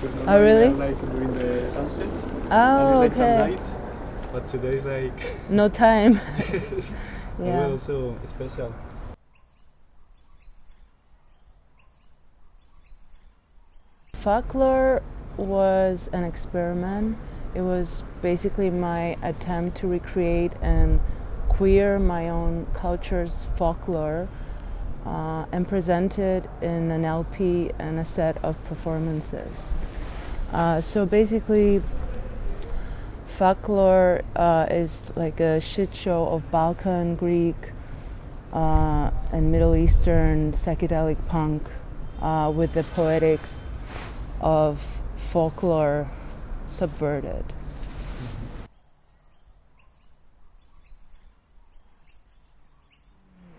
because Oh, normally really? I like doing the sunset and Oh, like some okay. light, but today is like No time. yes, Yeah. also special. Folklore was an experiment. It was basically my attempt to recreate and queer my own culture's folklore and present it in an LP and a set of performances. So basically, folklore is like a shit show of Balkan, Greek, and Middle Eastern psychedelic punk with the poetics of folklore subverted.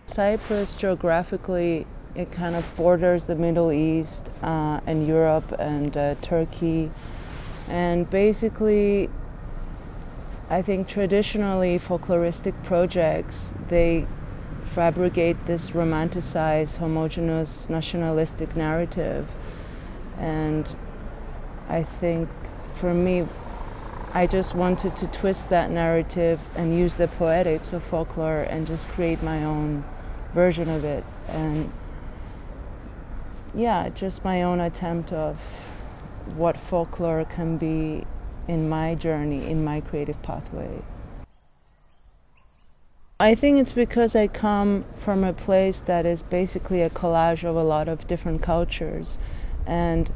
Cyprus geographically, it kind of borders the Middle East and Europe and Turkey. And basically, I think traditionally folkloristic projects, they fabricate this romanticized, homogeneous, nationalistic narrative. And I think for me, I just wanted to twist that narrative and use the poetics of folklore and just create my own version of it. And yeah, just my own attempt of what folklore can be in my journey, in my creative pathway. I think it's because I come from a place that is basically a collage of a lot of different cultures. And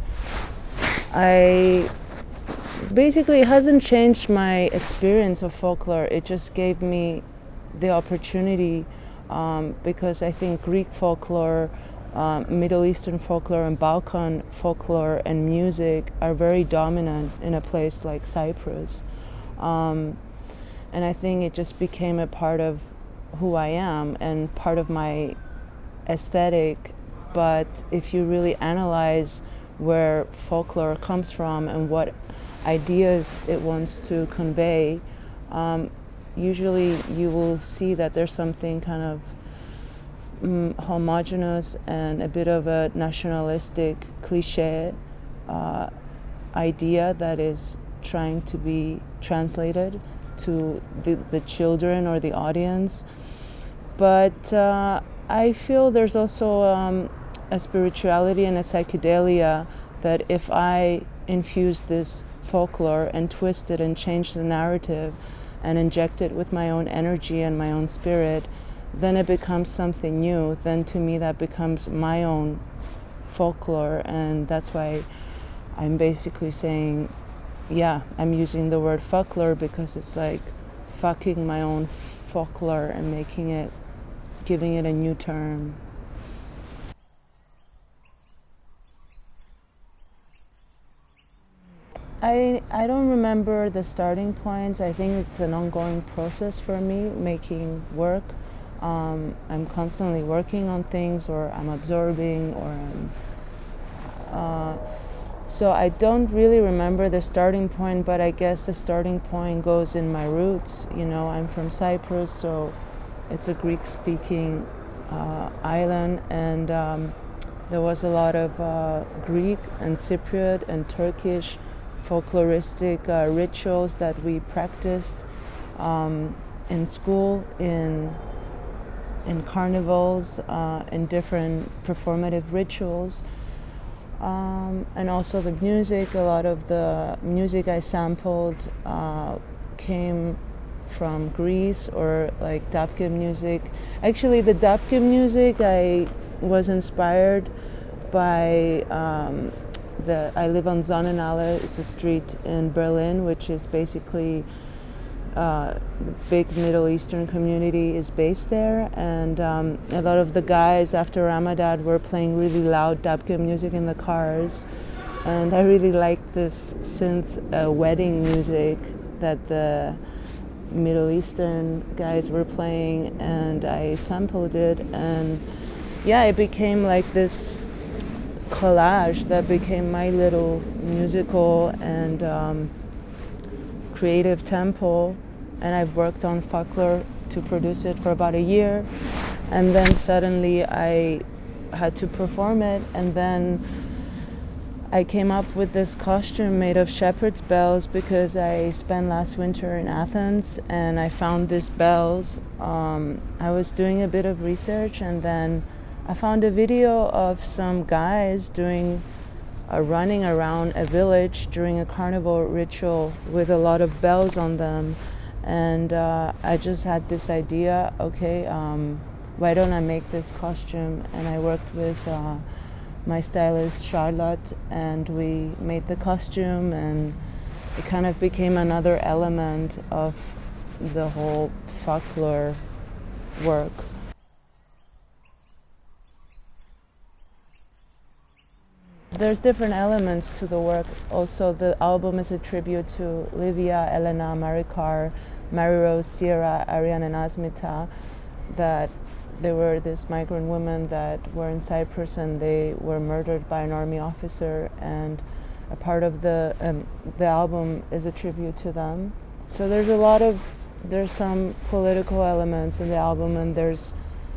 I basically, it hasn't changed my experience of folklore. It just gave me the opportunity because I think Greek folklore, Middle Eastern folklore, and Balkan folklore and music are very dominant in a place like Cyprus. And I think it just became a part of who I am and part of my aesthetic. But if you really analyze where folklore comes from and what ideas it wants to convey, usually you will see that there's something kind of homogenous and a bit of a nationalistic cliche idea that is trying to be translated to the children or the audience. But I feel there's also a spirituality and a psychedelia that if I infuse this folklore and twist it and change the narrative and inject it with my own energy and my own spirit, then it becomes something new. Then to me that becomes my own folklore, and that's why I'm basically saying, yeah, I'm using the word folklore because it's like fucking my own folklore and making it, giving it a new term. I don't remember the starting points. I think it's an ongoing process for me making work. I'm constantly working on things, or I'm absorbing, or so I don't really remember the starting point, but I guess the starting point goes in my roots. You know, I'm from Cyprus, so it's a Greek-speaking island, and there was a lot of Greek and Cypriot and Turkish folkloristic rituals that we practiced in school, in carnivals, in different performative rituals. And also the music, a lot of the music I sampled came from Greece, or like Dabke music. Actually, the Dabke music, I was inspired by I live on Sonnenallee. It's a street in Berlin, which is basically the big Middle Eastern community is based there, and a lot of the guys after Ramadan were playing really loud Dabke music in the cars, and I really liked this synth wedding music that the Middle Eastern guys were playing, and I sampled it, and yeah, it became like this collage that became my little musical and creative temple. And I've worked on folklore to produce it for about a year, and then suddenly I had to perform it, and then I came up with this costume made of shepherd's bells because I spent last winter in Athens and I found these bells. I was doing a bit of research and then I found a video of some guys doing running around a village during a carnival ritual with a lot of bells on them. And I just had this idea, okay, why don't I make this costume? And I worked with my stylist Charlotte and we made the costume, and it kind of became another element of the whole folklore work. There's different elements to the work. Also, the album is a tribute to Livia, Elena, Maricar, Mary Rose, Sierra, Ariane, and Asmita, that they were these migrant women that were in Cyprus and they were murdered by an army officer, and a part of the album is a tribute to them. So there's some political elements in the album, and there's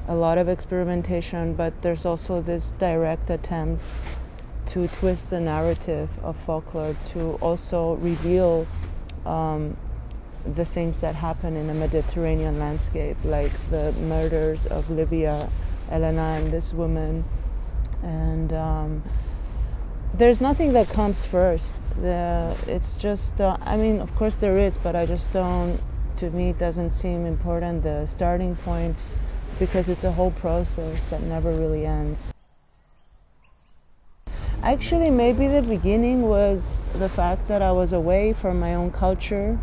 a lot of experimentation, but there's also this direct attempt to twist the narrative of folklore, to also reveal the things that happen in a Mediterranean landscape, like the murders of Livia, Elena, and this woman. And there's nothing that comes first. It's just, I mean, of course there is, but I just don't, to me it doesn't seem important, the starting point, because it's a whole process that never really ends. Actually, maybe the beginning was the fact that I was away from my own culture.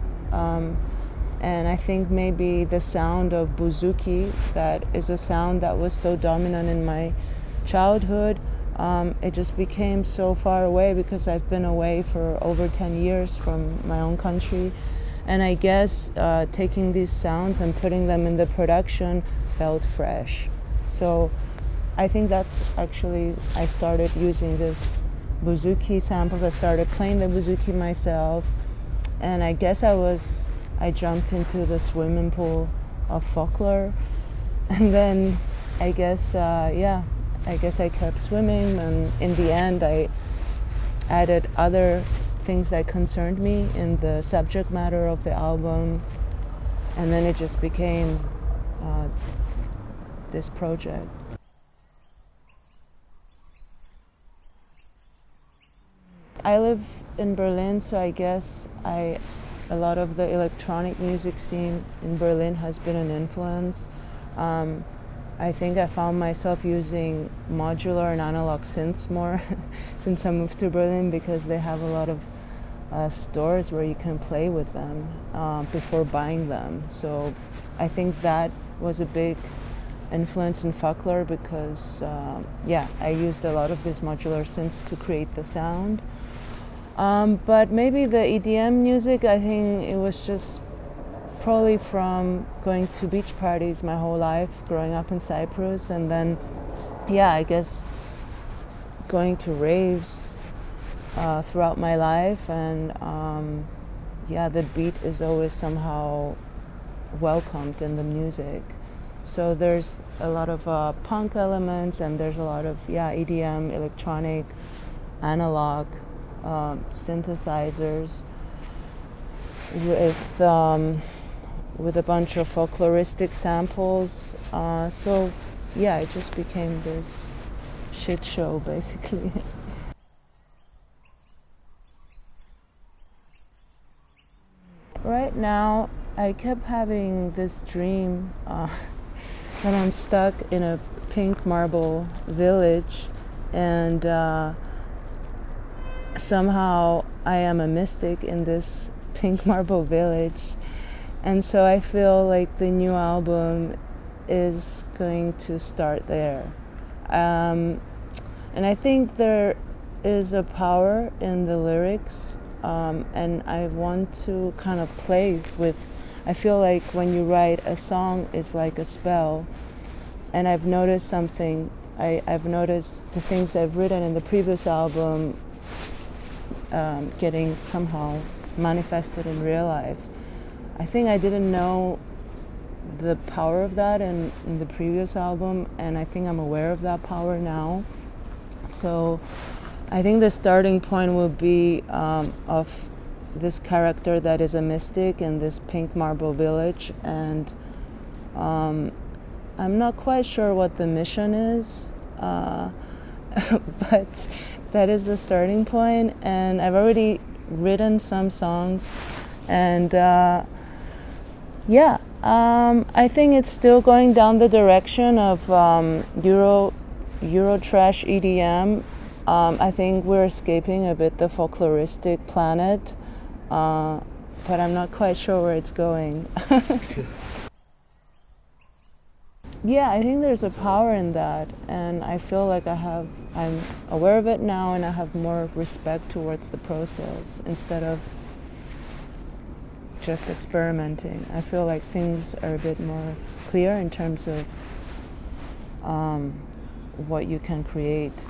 And I think maybe the sound of bouzouki, that is a sound that was so dominant in my childhood, it just became so far away because I've been away for over 10 years from my own country. And I guess taking these sounds and putting them in the production felt fresh. So I think that's actually, I started using this bouzouki samples. I started playing the bouzouki myself, and I guess I jumped into the swimming pool of folklore, and then I guess I kept swimming, and in the end I added other things that concerned me in the subject matter of the album, and then it just became this project. I live in Berlin, so I guess a lot of the electronic music scene in Berlin has been an influence. I think I found myself using modular and analog synths more since I moved to Berlin, because they have a lot of stores where you can play with them before buying them. So I think that was a big influence in folklore, because I used a lot of these modular synths to create the sound. But maybe the EDM music, I think it was just probably from going to beach parties my whole life, growing up in Cyprus, and then, I guess going to raves throughout my life, and the beat is always somehow welcomed in the music. So there's a lot of punk elements, and there's a lot of EDM, electronic, analog, synthesizers with a bunch of folkloristic samples. It just became this shit show, basically. Right now, I kept having this dream that I'm stuck in a pink marble village, and somehow I am a mystic in this pink marble village. And so I feel like the new album is going to start there. And I think there is a power in the lyrics, and I want to kind of play with, I feel like when you write a song, it's like a spell. And I've noticed something, I've noticed the things I've written in the previous album getting somehow manifested in real life. I think I didn't know the power of that in the previous album, and I think I'm aware of that power now. So I think the starting point will be of this character that is a mystic in this pink marble village, and I'm not quite sure what the mission is, but that is the starting point. And I've already written some songs, and I think it's still going down the direction of Euro trash EDM. I think we're escaping a bit the folkloristic planet, but I'm not quite sure where it's going. Yeah, I think there's a power in that, and I feel like I'm aware of it now, and I have more respect towards the process instead of just experimenting. I feel like things are a bit more clear in terms of what you can create.